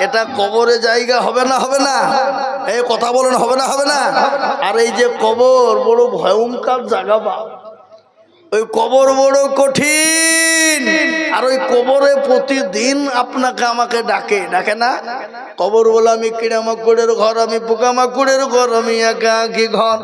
এটা কবরে জায়গা হবে না হবে না? এই কথা বলেন, হবে না হবে না? আর এই যে কবর বড় ভয়ঙ্কর জায়গা, বা ওই কবর বড় কঠিন। আর ওই কবরে প্রতিদিন আপনাকে আমাকে ডাকে, ডাকে না? কবর বলে আমি কিড়ামাকুড়ের ঘর, আমি পোকামাকুড়ের ঘর, আমি একাকী ঘর,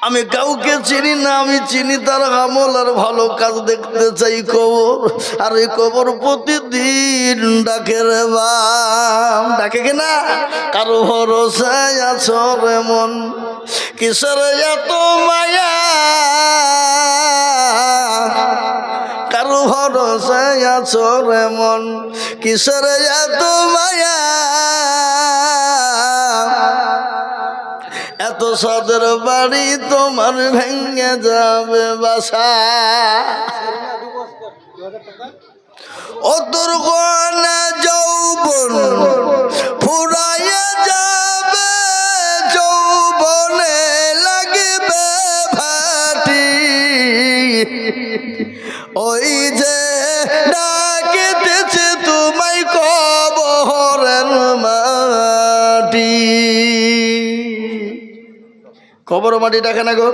আমি কাউকে চিনি না, আমি চিনি তার আমল আর ভালো কাজ দেখতে চাই কবর। আর এই কবর প্রতিদিন ডাকে রে বাপ, ডাকে কিনা? কারো ভরসায় আছো রে মন, কিসের এত মায়া, কারো ভরসায় আছো রে মন, কিসের এত মায়া, এত সাদের বাড়ি তোমার ভেঙে যাবে বাসা, ও তোর গয়না যৌবন ফুরাইয়া যাবে, যৌবনে লাগবে ভাটি, ওই যে ডাকিতেছে তোমায় কবরের মাটি। কবর মাটি ডাকে না গো?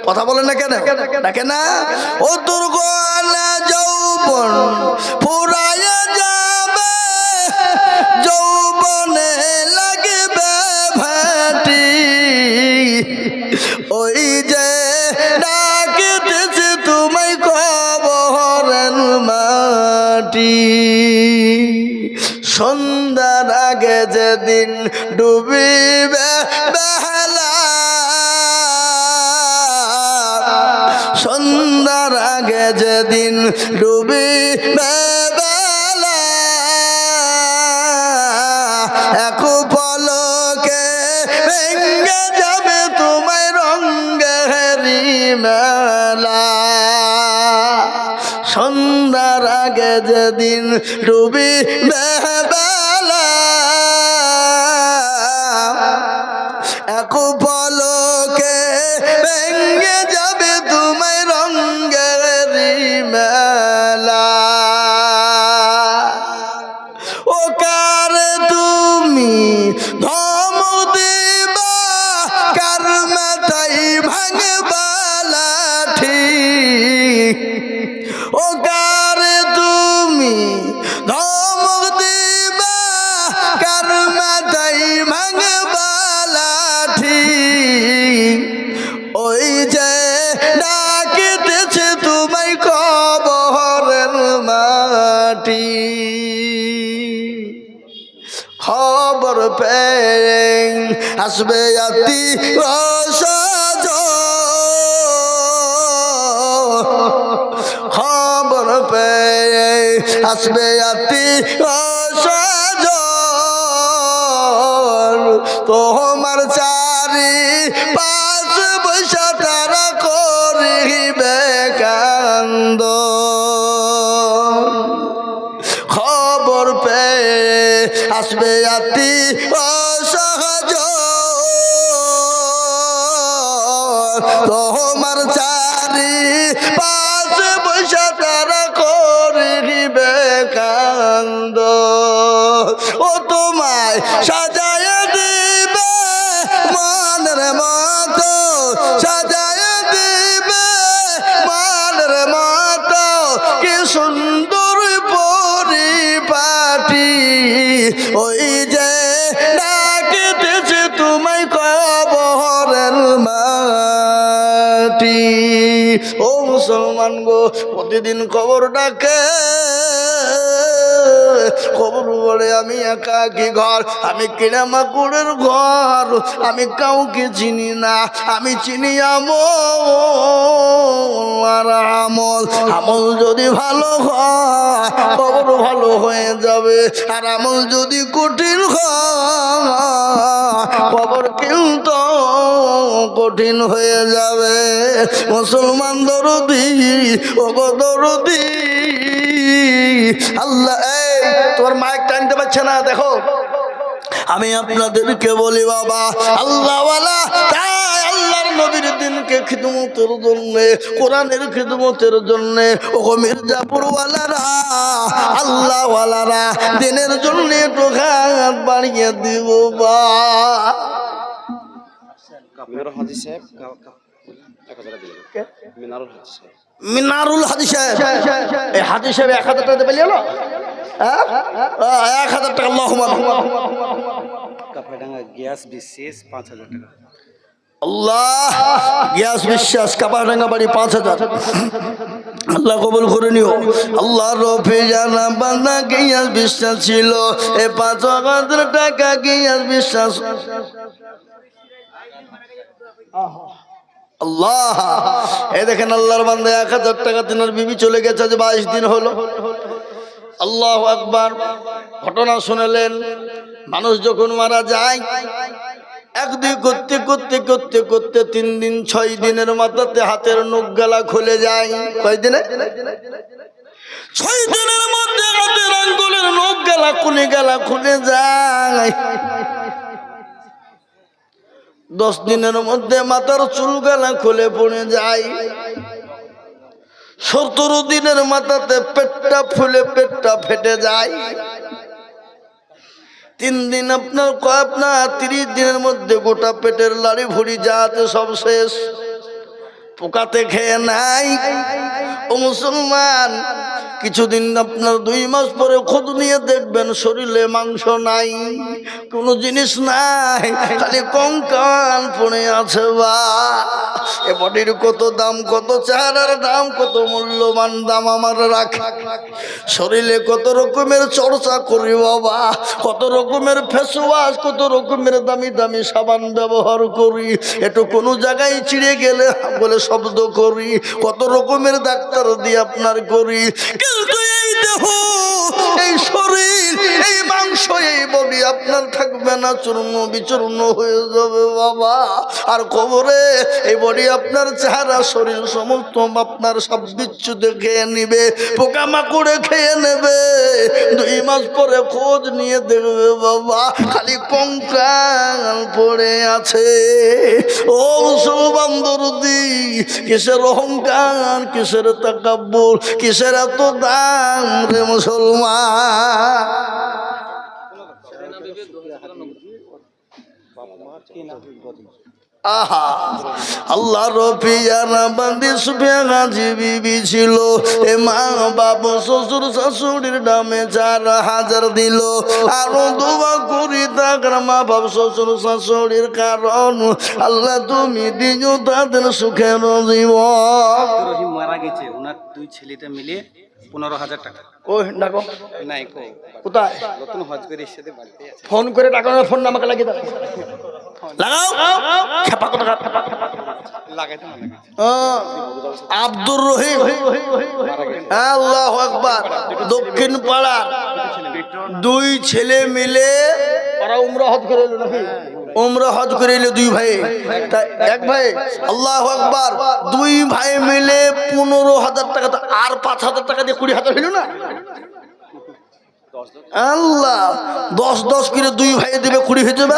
কথা বলেন না কেন? ডাকে না? ও তোর গয়না যৌবন ফুরাইয়া যাবে, যৌবনে লাগবে ভাটি, ওই যে ডাকিতেছে তোমায় কবরের মাটি। সন্ধ্যার আগে যেদিন ডুবিবে বেলা, সন্ধ্যার আগে যেদিন ডুবিবে বেলা, এক পলকে ভেঙে যাবে তোমায় রঙ্গেরি মেলা। সন্ধ্যার আগে যেদিন ডুবিবে বেলা, এক পলকে ভেঙে যাবে তোমায় রঙ্গেরি মেলা। ও কার তুমি ধমক দিবা, কার মাথায় ভাঙবা লাঠি, ও কার তুমি ধমক দিবা, কার মাথায় ভাঙবা লাঠি, ওই যে ডাকিতেছে তোমায় কবরের মাটি। খবর পেয়ে আসবে আতি রসজ, খবর পেয়ে আসবে আতি রসজ, তোমার চারি পাঁচ পয়সা তারা করিবে কান্দ। খবর পেয়ে আসবে আতি অসহজ, তোমার চারি পাঁচ পয়সা তারা করিবে কান্দ। ও তোমায় সাজায় দিবে মনের মতো, সাজায় দিবে মনের মতো, কি সুন্দর পরিপাটি, ওই যে ডাকিতেছে তোমায় কবরের মাটি। ও মুসলমান গো, প্রতিদিন কবর ডাকে, কবর বলে আমি একাকী ঘর, আমি কিড়ামাকুড়ের ঘর, আমি কাউকে চিনি না, আমি চিনি আমল আর আমল। আমল যদি ভালো হয় কবর ভালো হয়ে যাবে, আর আমল যদি কঠিন হয় কবর কিন্তু কঠিন হয়ে যাবে। মুসলমান দরদি, ও গো দরদি, আল্লাহ এই তোমার মাইক টানতে পারছে না, দেখো আমি আপনাদেরকে বলি বাবা, আল্লাহওয়ালা তাই আল্লাহর নবীর দিনকে খিদমতের জন্য, কোরআনের খিদমতের জন্য ও মির্জাপুর ওয়ালারা, আল্লাহ ওয়ালারা দিনের জন্য একটু হাত বাড়িয়ে দিব বা। মিনারুল হাদি সাহেব, এই হাদি সাহেব 1000 টাকা দিয়ে পেলিয়ে 1000 টাকা। আল্লাহুম্মা কাপাডাঙ্গা গ্যাস বিশেষ 5000 টাকা। আল্লাহ গ্যাস বিশ্বাস কাপাডাঙ্গা বাড়ি 5000। আল্লাহ কবুল করে নিও। আল্লাহ রফি জানা বান্দা গ্যাস বিশ্বাস ছিল, এই 5000 টাকা গ্যাস বিশ্বাস। আল্লাহ এই দেখেন আল্লাহর বান্দা 1000 টাকা দিনের বিবি চলে গেছে, আজ 22 দিন হলো। আল্লাহু আকবার। ঘটনা শুনলেন, মানুষ যখন মারা যায় একদিন করতে করতে করতে করতে 3 দিন 6 দিনের মাথাতে হাতের নখ গলা খুলে যায়। কয় দিনে? 6 দিনের মধ্যে হাতের আঙ্গুলের নখ গলা খুলে যায়। 10 দিনের মধ্যে মাথার চুল গলা খুলে পড়ে যায়। 17 দিনের মাথাতে পেটটা ফুলে পেটটা ফেটে যায়। 3 দিন আপনার 30 দিনের মধ্যে গোটা পেটের লাড়ি ভুড়ি যাতে সব শেষ, পোকাতে খেয়ে নাই। ও মুসলমান, কিছুদিন আপনার 2 মাস পরে খোঁজ নিয়ে দেখবেন শরীরে মাংস নাই, কোনো জিনিস নাই, খালি কঙ্কাল পড়ে আছে। বা এ বডির কত দাম, কত চেহারার দাম, কত মূল্যবান দাম আমার রাখা। শরীরে কত রকমের চর্চা করি বাবা, কত রকমের ফেস ওয়াশ, কত রকমের দামি দামি সাবান ব্যবহার করি, একটু কোনো জায়গায় চিড়ে গেলে বলে শব্দ করি, কত রকমের ডাক্তার দিয়ে আপনার করি। কিন্তু এই দেহ, এই শরীর, এই মাংস, এই বডি আপনার থাকবে না, চূর্ণ বিচূর্ণ হয়ে যাবে বাবা। আর কবরে এই বডি আপনার চেহারা শরীর সমস্ত আপনার সব বিচ্ছুদে খেয়ে নিবে, পোকামাকড়ে খেয়ে নেবে। 2 মাস পরে খোঁজ নিয়ে দেখবে বাবা খালি কঙ্কাল পড়ে আছে। ও মুসলমান দরদি, কিসের অহংকার, কিসের তাকাব্বুর, কিসের এত দাম রে মুসলমান? আহা আল্লাহ রফিয়ানা বান্দি সুফিয়া গাজী বিবি ছিল, এ মা বাপ শ্বশুর শাশুড়ির নামে 4000 দিল। আরো দোয়া করি তার মা বাপ শ্বশুর শাশুড়ির, কারণ আল্লাহ তুমি দিও তাদের সুখের জীবন। রহিম মারা গেছে, ওনার 2 ছেলেটা মিলে 15000 টাকা। কই ডাকো নাই কোথায়? নতুন হজ করে এসে বাড়িতে আছে। ফোন করে ডাকো না, ফোন আমাকে লাগিয়ে দাও, লাগাও খেপা কথা লাগাইতে মনে গেছে। আব্দুর রহিম, আল্লাহু আকবার, দক্ষিণ পাড়ার 2 ছেলে মিলে ওরা উমরা হজ করে এলো নাকি? উমরা হজ করে এলো 2 ভাই, এক ভাই। আল্লাহু আকবার, 2 ভাই মিলে 15000 টাকা, তো আর 5000 টাকা দিয়ে 20000 হইল না? আল্লাহ 10 করে 2 ভাই দেবে, 20 হয়ে যাবে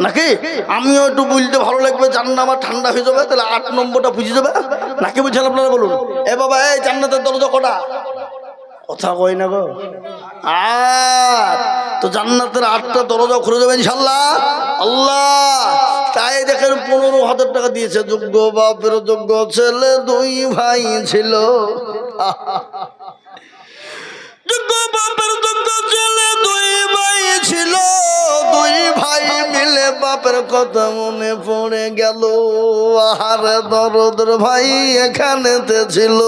নাকি? আমিও একটু বলতে ভালো লাগবে, জান্নাত আমার ঠান্ডা হয়ে যাবে, তাহলে 8 নম্বরটা বুঝে যাবে নাকি? বুঝছেন আপনারা বলুন। এ বাবা, এই জান্নাতের দরজা কটা? কথা কই না গো। তো জান্নাতের 8টা দরজা খুলে যাবে ইনশাআল্লাহ। আল্লাহ তাই দেখেন 15000 টাকা দিয়েছে। যোগ্য বাপের যোগ্য ছেলে 2 ভাই ছিল, যোগ্য বাপের যোগ্য ছেলে 2 ভাই ছিল। 2 ভাই মিলে বাপের কথা মনে পড়ে গেল। আহারে দরদের ভাই এখানেতে ছিল,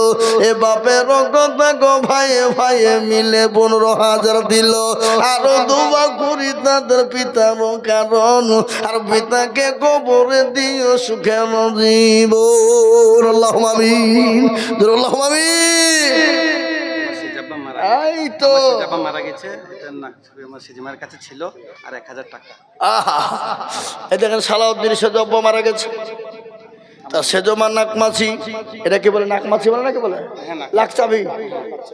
এ বাপের কথা গো ভাই ভাই মিলে 15000 দিল। আরো দোয়া করি তাদের পিতার কারণ, আর পিতাকে কবরে দিও সুখের জীবন। আল্লাহুম্মা আমিন, আল্লাহুম্মা আমিন। এই তো মারা গেছে, এটা না আমার সিজিমার কাছে ছিল, আর 1000 টাকা। আহা, এই দেখেন সালাউদ্দিন সাহেব মারা গেছে। তা সেজমা নাকমাছি, এটা কি বলে? নাকমাছি বলে না কি বলে? লাকচাবি।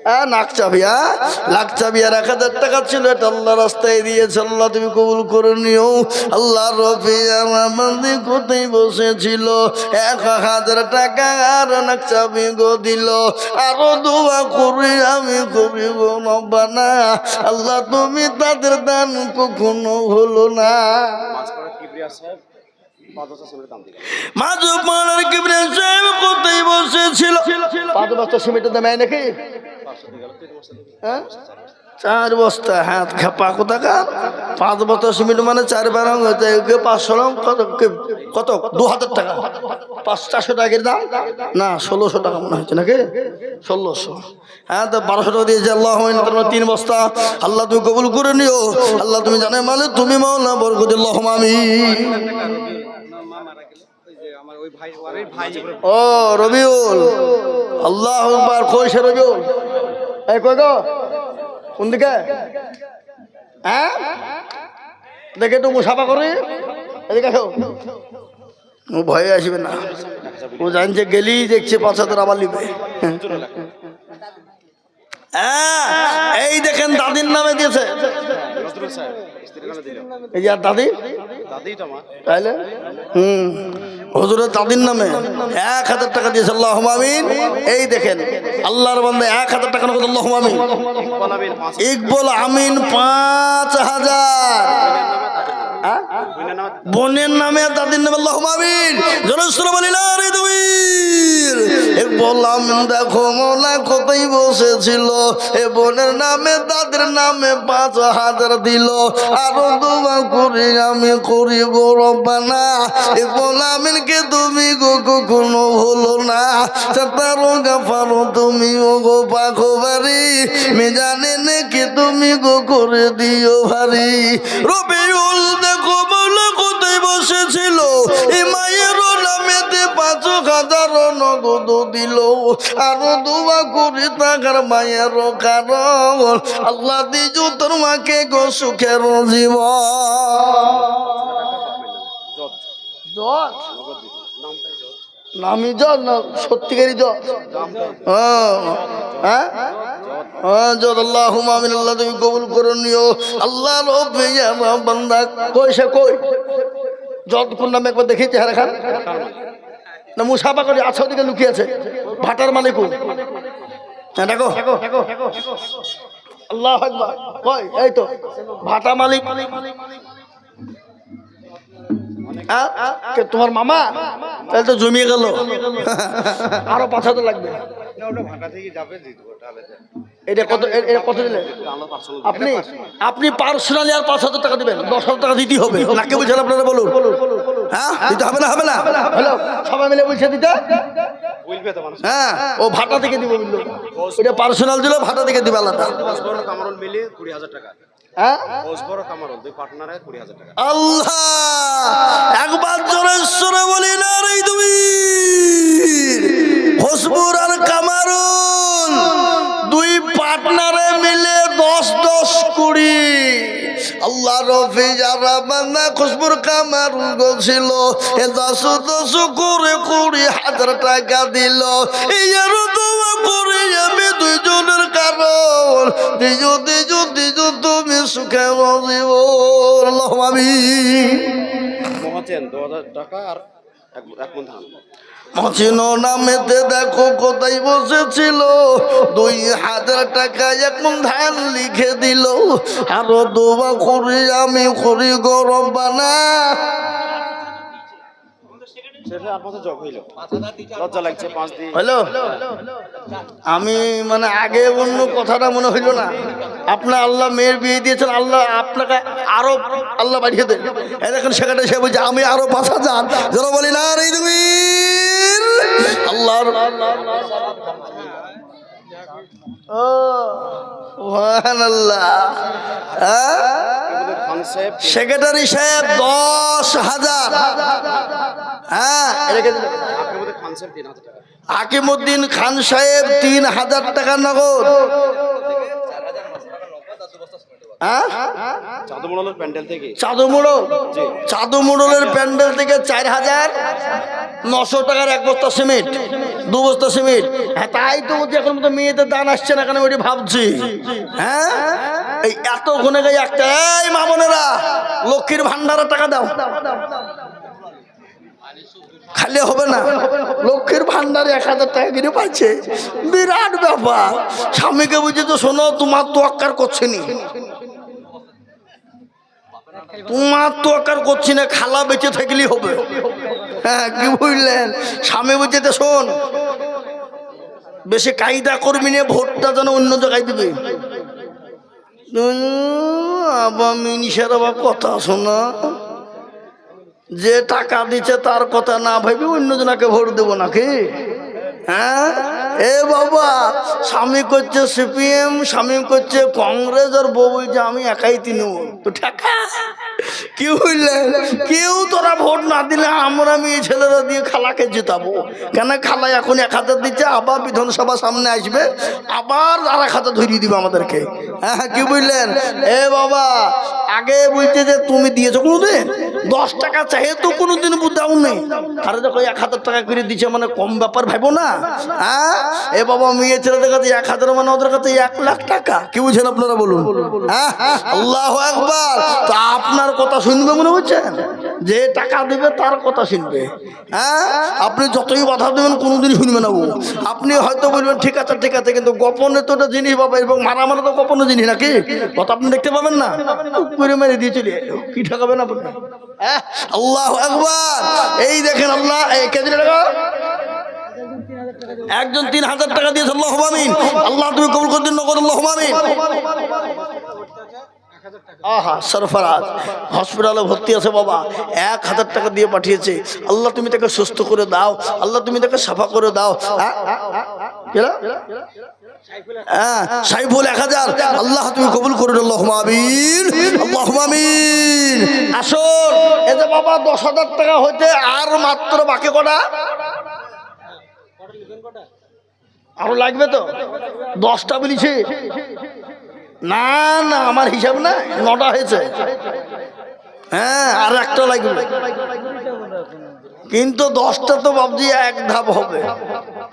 হ্যাঁ নাকচাবি, হ্যাঁ লাকচাবি। আর 1000 টাকা ছিল, এটা আল্লাহ রাস্তায় দিয়েছে। আল্লাহ তুমি কবুল করে নিও। আল্লাহ রবি আমাদের কোথায় বসেছিল, 1000 টাকা আর নাকচাবি গো দিল। আরো দোয়া করি আমি করি গো রব্বানা, আল্লাহ তুমি তাদের দান কখনো হলো না। মাঝপাড়ার কিবরিয়া সাহেব কোথায় বসেছিল, 5 বস্তা সিমেন্টের দাম নাকি? 4 বস্তা। হ্যাঁ খেপা কোথাকার, 5 বস্তা সিমেন্ট মানে 4 বারং হতে 500 রং কত 2000 টাকা, 400 টাকার দাম না, 1600 টাকা মনে হচ্ছে নাকি? 1600। হ্যাঁ তো 1200 টাকা দিয়েছে। আল্লাহ 3 বস্তা। আল্লাহ তুমি কবুল করে নিও। আল্লাহ তুমি জানে মানে তুমি মাওলা বরকতুল্লাহ আমিন। ও রবিউল, আল্লাহু আকবার। কই সে রবিউল? এই কই গো, কোন দিকে? হ্যাঁ দেখে একটু মুসাফা করে এদিকে আসো। ও ভয়ে আসবে না, ও জানছে গেলেই দেখছে 5000 আবার লিবে। হ্যাঁ এই দেখেন দাদির নামে দিয়েছে। এই যে আর দাদি, তাইলে হুজুরের দাদির নামে 1000 টাকা দিয়েছে। আল্লাহুম্মা আমিন। এই দেখেন আল্লাহর বান্দা 1000 টাকা নগদ। আল্লাহুম্মা আমিন। ইকবাল আমিন 5000। বোনের নামে দাদির নামে। আল্লাহুম্মা আমিন। জোরে বলি না রে তুমি। ইকবাল আমিন দেখো মোলা কোথায় বসেছিল, এ বোনের নামে দাদির নামে 5000 দিল। আরো দোয়া করি আমি করি গো রব্বানা, ইকবাল আমিনকে তুমি গো কখনো হলো না। সাতারো গাফারো তুমি ও গো পাখবারি, মেজানে নাকি তুমি গো করে দিও ভারী। রবিউল দেখো মোলা কোথায় বসেছিল, এই মায়ের নামেতে 5000 নগদ দিল। আরো দোয়া করি তাকার মায়ের কারণ, আল্লাহ দিজু তোর মাকে গো সুখের জীবন। নামি জল না সত্যিকারই জল? হ্যাঁ আল্লাহুম্মা আমিন। আল্লাহ তুমি কবুল করে নিও। আল্লাহ রব্বি আমার বান্দা কই সে কই? জলপুর নামে একবার দেখি চেহারা খান না, মুসাফা করে আছে ওদিকে লুকিয়ে আছে। ভাটার মালিক দেখো। আল্লাহু আকবার। কই? এই তো ভাটা মালিক। তোমার মামা? তাহলে তো জমিয়ে গেল। আরো 5000 লাগবে। এটা কত? এটা কত দিলে আপনি? আপনি পার্সোনালি আর 5000 টাকা দিবেন। 10,000 টাকা দিতে হবে নাকি? বুঝলেন আপনারা? বলুন। হ্যাঁ দিতে হবে না? হবে না? হ্যালো সবাই মিলে বুঝে দিতে। হ্যাঁ ও ভাটা থেকে দিব বললো। এটা পার্সোনাল দিল, ভাটা থেকে দিবে আলাদা। মিলে 20,000 টাকা। আল্লাহ একবার জোরে সরে বলি না রে তুমি। হসবুর আর কামারুল 2 পার্টনারে মিলে 10-10 20। আল্লাহ রফি যারা বান্দা খুশবুর কামারুল গছিল, 10 করে 20,000 টাকা দিল। এই আর দোয়া করে আমি 2 জনের কারণ, দিজু তুমি সুখে জীবন। আল্লাহুম্মা আমিন। মহাচেন 2000 টাকা আর 1 মণ ধান। মচিনো নামেতে দেখো কোথায় বসেছিল, 2000 টাকা 1 মণ ধান লিখে দিল। আরো দোয়া করি আমি করি গো রব্বানা। হ্যালো আমি মানে আগে অন্য কথাটা মনে হইল না। আপনার আল্লাহ মেয়ের বিয়ে দিয়েছেন, আল্লাহ আপনাকে আরো আল্লাহ বাড়িয়ে দেন। এখন সেখানে সে বলছে আমি আরো 5000। যেন বলি না রে তুমি আল্লাহর সেক্রেটারি সাহেব 10,000। হ্যাঁ হাকিমউদ্দিন খান সাহেব 3000 টাকা নগদ। হ্যাঁ চাঁদমোড়লের প্যান্ডেল থেকে চাঁদমোড়লের প্যান্ডেল থেকে 4,900 টাকার 1 বস্তা সিমেন্ট, 2 বস্তা সিমেন্ট। হ্যাঁ তাই তো বলছি, এখন তো মেয়েদের দান আসছে না, কেন ওইটি ভাবছি। হ্যাঁ এই এত গুনে গাই একটা, এই মামনেরা লক্ষ্মীর ভান্ডারের টাকা দাও, খালি হবে না। লক্ষ্মীর ভান্ডারে 1000 টাকা করে পাচ্ছে, বিরাট ব্যাপার। স্বামীকে বুঝে তো শোনো, তোমার তো আক্কার করছে নি, তোমার তো আকার করছি না, খালা বেঁচে থাকলেই হবে। হ্যাঁ কি বুঝলেন? স্বামী বুঝে তো শোন, বেশি কায়দা করবি না, ভোটটা যেন অন্য জায়গায় দিবে। আবার মিনিষের আবার কথা শোনা, যে টাকা দিচ্ছে তার কথা না ভাবি অন্য জনাকে ভোট দেবো নাকি? হ্যাঁ এ বাবা, স্বামী করছে সিপিএম, স্বামী করছে কংগ্রেস, আর বউ বলছে আমি একাই তৃণমূল। তো টাকা কি বুঝলেন? কেউ তোরা ভোট না দিলে আমরা মেয়ে ছেলেরা দিয়ে খালাকে জেতাবো। কেন? খালা এখন 1000 দিচ্ছে, আবার বিধানসভা সামনে আসবে, আবার আর 1000 ধরিয়ে দিবে আমাদেরকে। হ্যাঁ কি বুঝলেন? এ বাবা, আগে বলছে যে তুমি দিয়েছো কোনোদিন 10 টাকা চাহে তো কোনোদিন দাও নেই, আরে দেখো 1000 টাকা করে দিচ্ছে, মানে কম ব্যাপার ভাবো না। হ্যাঁ এ বাবা, মেয়ে ছেলেদের কাছে 1000 মানে ওদের কাছে 1,00,000 টাকা। কি বুঝছেন আপনারা বলুন? হ্যাঁ আল্লাহু আকবার। তা আপনার কথা শুনবে মনে হচ্ছেন? যে টাকা দেবে তার কথা শুনবে। হ্যাঁ আপনি যতই বাধা দেবেন কোনোদিন শুনবে না ও। আপনি হয়তো বলবেন ঠিক আছে ঠিক আছে, কিন্তু গোপনে তো একটা জিনিস পাবে, এবং মারামারি তো গোপনে জিনিস নাকি, কথা আপনি দেখতে পাবেন না, করে মেরে দিয়ে চলে কি ঠকাবেন আপনি। আল্লাহু আকবার। এই দেখেন আল্লাহ, এই কে দিলে টাকা? একজন 3,000 টাকা দিয়েছে, আল্লাহুম্মা আমিন। আল্লাহ তুমি কবুল করে দিন, নগদ আল্লাহুম্মা আমিন। আহা সরফরাজ হসপিটালে ভর্তি আছে বাবা, 1,000 টাকা দিয়ে পাঠিয়েছে। আল্লাহ তুমি তাকে সুস্থ করে দাও, আল্লাহ তুমি তাকে সাফা করে দাও। হ্যাঁ সাইফুল 1000, আল্লাহ তুমি কবুল করে দাও, আল্লাহুম্মা আমিন, আল্লাহুম্মা আমিন। আসুন, এই যে বাবা 10,000 টাকা হইতে আর মাত্র বাকি কটা? আরো লাগবে তো? 10টা বলেছি না, না আমার হিসাব না, 9টা হয়েছে। হ্যাঁ আর একটা লাগবে, কিন্তু 10টা তো ভাবছি এক ধাপ হবে,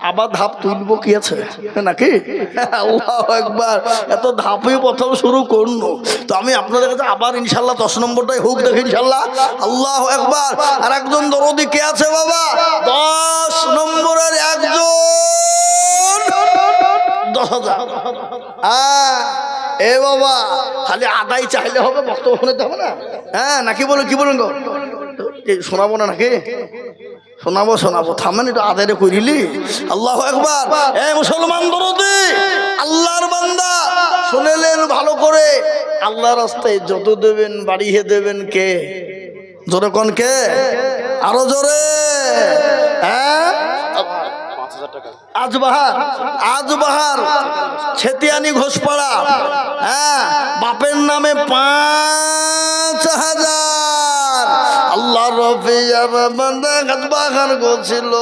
আবার ধাপ তুলবো কি আছে নাকি? আল্লাহু আকবার। এত ধাপই প্রথম শুরু করলো, তো আমি আপনাদের কাছে আবার ইনশাল্লাহ 10 নম্বরটাই হোক, দেখি ইনশাল্লাহ। আল্লাহু আকবার। আর একজন দরদি কে আছে বাবা? 10 নম্বরের একজন 10,000। এ বাবা, খালি আদায় চাইলে হবে, বক্তব্য শুনতে হবে না। হ্যাঁ নাকি বলুন, কি বলুন গো? শোনাবো না নাকি? শোনাবো শোনাবো, থামেন একটু আদায় করিলি। আল্লাহু আকবার। এ মুসলমান দরদি, আল্লাহর বান্দা, শুনেলেন ভালো করে, আল্লাহর রাস্তায় যত দেবেন বাড়িয়ে দেবেন কে? জোরে কোন কে? আরো জোরে। হ্যাঁ আজবাহার ছেতিয়ানি ঘোষপাড়া। হ্যাঁ বাপের নামে 5,000। আল্লাহ রফিয়ার বান্দা আজবাহার গোছিল,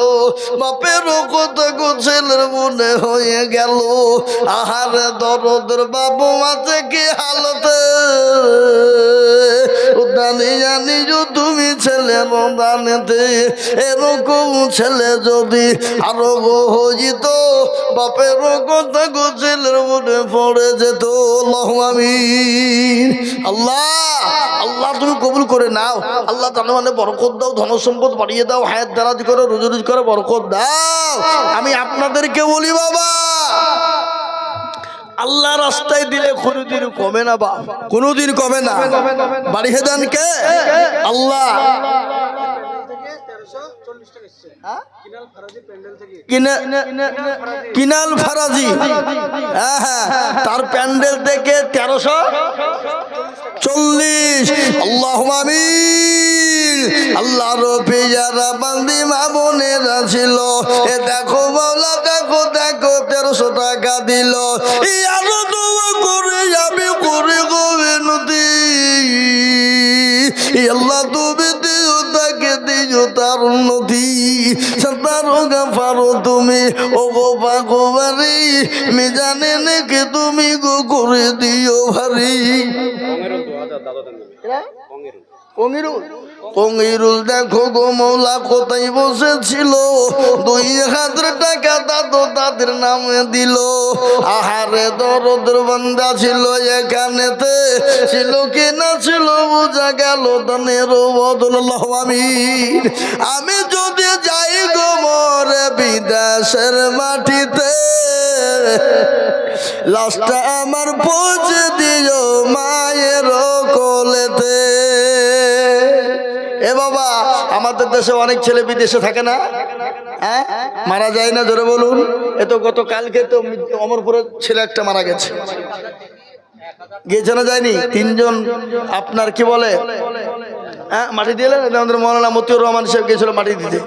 বাপেরও কথা গোছেলের মনে হয়ে গেল। আহারে দরদের বাবু আছে কি হালতে, জানি তুমি ছেলে দানেতে, এরকম ছেলে যদি আরো হইত, বাপের কথা গোছেলের মনে পড়ে যেত। আল্লাহুম্মা আমিন। আল্লাহ আল্লাহ তুমি কবুল করে নাও। আল্লাহ তাআলা মানে বরকত দাও, ধন সম্পদ বাড়িয়ে দাও, হায়াত দারাজ করো, রুজি রুজি করে বরকত দাও। আমি আপনাদেরকে বলি বাবা, আল্লাহ রাস্তায় দিলে কোনোদিন কমে না, বা কোনোদিন কমে না। বাড়িয়ে দেন কে? আল্লাহ। কিনাল ফারাজি, তার প্যান্ডেল থেকে 1340। আল্লাহুম্মা আমিন। আল্লাহ রফি যারা বান্দি মা বোনেরা ছিল, এ দেখো মাওলা, দেখো দেখো 1300 টাকা দিল। আরো দোয়া করে আমি করে গো বিনতি, আল্লাহ তুমি দিও তাকে দিও তার উন্নতি, সাত্তারু গাফারু তুমি ও গো পাগোবারি মিজানে নাকি তুমি গো করে দিও ভারী কঙ্গিরুল দেখো গো মৌলা কোথায় বসেছিল 2000 টাকা দাদু তাদের নামে দিল আহারে দরদের বান্দা ছিল এখানেতে ছিল কি না ছিল বোঝা গেল দানের বদল আমি যদি যাই গো মরে বিদেশের মাটিতে লাশটা আমার পৌঁছে দিও মায়ের কোলেতে এ বাবা আমাদের দেশে অনেক ছেলে বিদেশে থাকে না হ্যাঁ মারা যায় না জোরে বলুন এ তো গতকালকে তো অমরপুরের ছেলে একটা মারা গেছে গিয়েছে না যায়নি 3 জন আপনার কি বলে হ্যাঁ মাটি দিলেন আমাদের মৌলানা মতিউর রহমান সাহেব গিয়েছিল মাটি দিতে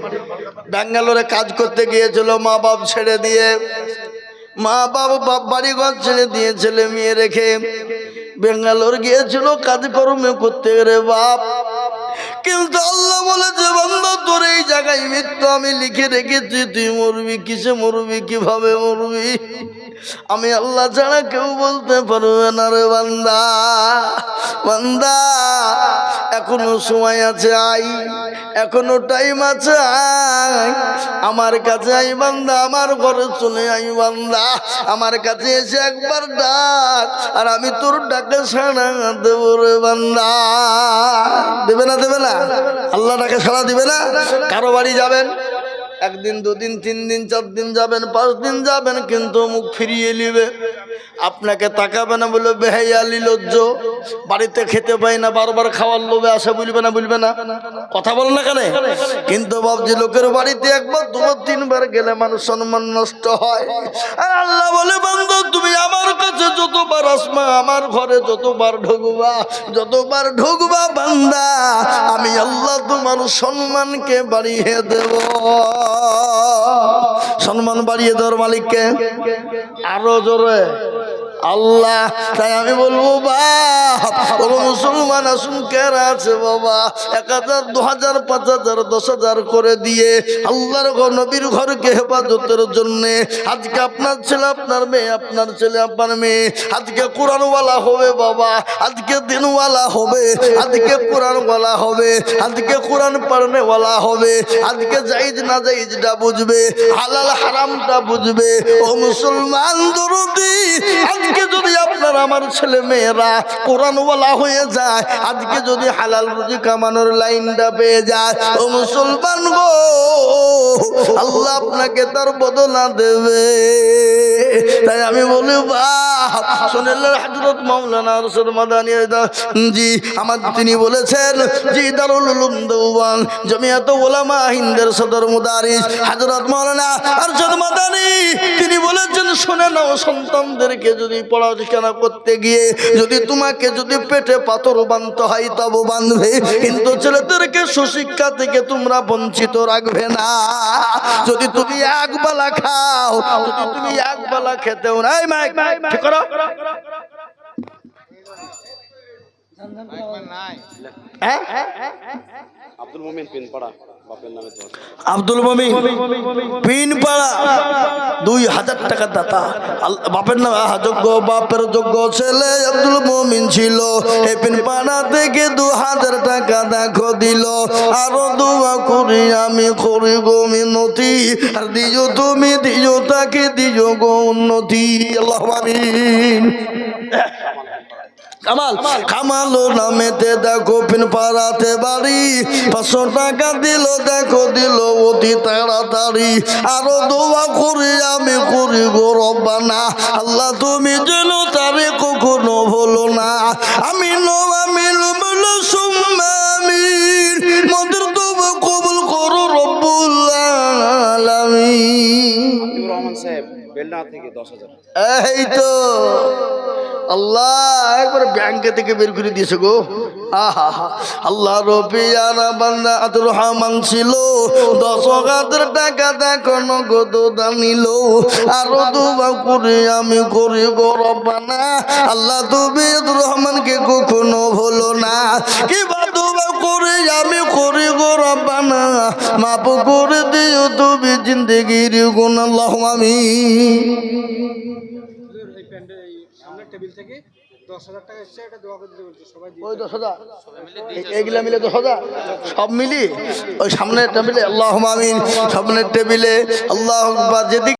ব্যাঙ্গালোরে কাজ করতে গিয়েছিল মা বাপ ছেড়ে দিয়ে মা বাবা বাপ বাড়িঘর ছেড়ে দিয়ে ছেলে মেয়ে রেখে বেঙ্গালোর গিয়েছিল কাজকর্মে করতে রে বাপ কিন্তু আল্লাহ বলেছে বান্দা তোর এই জায়গায় মৃত্যু আমি লিখে রেখেছি তুই মরবি কিসে মরবি কিভাবে মরবি আমি আল্লাহ ছাড়া কেউ বলতে পারবে না রে বান্দা বান্দা এখনো সময় আছে আই এখনো টাইম আছে আই আমার কাছে আই বান্দা আমার ঘরে চলে আই বান্দা আমার কাছে এসে একবার ডাক আর আমি তোর ডাকে সাড়া দেব রে বান্দা দেবে না আল্লাহ ডাকে সাড়া দিবে না কারো বাড়ি যাবেন 1 দিন 2 দিন 3 দিন 4 দিন যাবেন 5 দিন যাবেন কিন্তু মুখ ফিরিয়ে নিবে আপনাকে তাকাবে না বলে বেহায়ালি লজ্জ বাড়িতে খেতে পাই না বারবার খাওয়ার লোভে আসে বলবে না কথা বল না কেন কিন্তু বাবজি লোকের বাড়িতে একবার 2বার 3বার গেলে মানুষ সম্মান নষ্ট হয় আর আল্লাহ বলে বান্দা তুমি আমার কাছে যতবার আসমা আমার ঘরে যতবার ঢুকবা বান্দা আমি আল্লাহ তোমার সম্মানকে বাড়িয়ে দেব সম্মান বাড়িয়ে দেওয়ার মালিককে আরো জোরে আল্লাহ তাই আমি বলবো বাপ মুসলমান আসুন কেরা আছে বাবা 1000 2000 5000 10,000 করে দিয়ে আল্লাহর নবীর ঘরকে হেফাজতের জন্য আজকে আপনার ছেলে আপনার মেয়ে আপনার ছেলে আপনার মেয়ে আজকে কোরআনওয়ালা হবে বাবা আজকে দিনওয়ালা হবে আজকে কোরআনওয়ালা হবে আজকে কোরআন পড়নেওয়ালা হবে আজকে জায়েজ না জায়েজটা বুঝবে হালাল হারামটা বুঝবে ও মুসলমান দরদি আজকে যদি আপনার আমার ছেলে মেয়েরা কোরআনওয়ালা হয়ে যায় আজকে যদি হালাল রুজি কামানোর লাইনটা পেয়ে যায় ও মুসলমান গো আল্লাহ আপনাকে তার বদলা দেবে তাই আমি বলি বাপ শুনেন হযরত মাওলানা আরশাদ মাদানী জি আমার তিনি বলেছেন জি দারুল উলুম দেওবান জমিয়াত উলামা হিন্দের সদর মুদারিস হযরত মাওলানা আরশাদ মাদানী তিনি বলেছেন শুনে নাও সন্তানদেরকে যদি পড়াশোনা করতে গিয়ে যদি তোমাকে যদি পেটে পাথর বাঁধতে হয় তবে বাঁধবে কিন্তু ছেলেদেরকে সুশিক্ষা থেকে তোমরা বঞ্চিত রাখবে না যদি তুমি একবেলা খাও যদি তুমি একবেলা খেতেও না এই মাইক ঠিক করো আব্দুল মুমিন পিনপাড়া বাপের নামে আব্দুল মুমিন পিনপাড়া 2000 টাকা দাতা বাপের নাম যোগ্য বাপের যোগ্য ছেলে আব্দুল মুমিন ছিল এই পিনপাড়া থেকে 2000 টাকা দেখো দিল আরো দোয়া করি আমি করি গো মিনতি আর দিও তুমি দিও তাকে দিও গো উন্নতি আল্লাহু আমিন কামাল নামেতে দেখো পিনপাড়াতে বাড়ি 500 টাকা দিল দেখো দিল অতি তাড়াতাড়ি আরো দোয়া করি আমি করি গো রব্বানা আল্লাহ তুমি যেন তারে কখনো ভুলো না আমিন আমিন বলো সুম্মা আমিন মদের দোয়া কবুল করো রব্বুল আলামিন আব্দুর রহমান সাহেব বেলনা থেকে 10,000 এই তো আল্লাহ একবার ব্যাংকে থেকে বের করে দিয়েছে গো আল্লাহ রবিয়ানা বান্দা আব্দুর রহমান ছিল 10,000 টাকা দেখো নগদ দানিল আরো দোয়া করে আমি করি গো রব্বানা আল্লাহ তুমি আব্দুর রহমানকে কখনো ভুলো না কি দোয়া করে আমি করি গো রব্বানা জামানা মাফ করে দিও তুমি জিন্দেগির গুণ আল্লাহুম্মা আমিন। ওই 10,000 এগুলা মিলে 10,000 সব মিলি ওই সামনের টেবিলে আল্লাহুম্মা আমিন। সামনের টেবিলে আল্লাহু আকবার। যেদিকে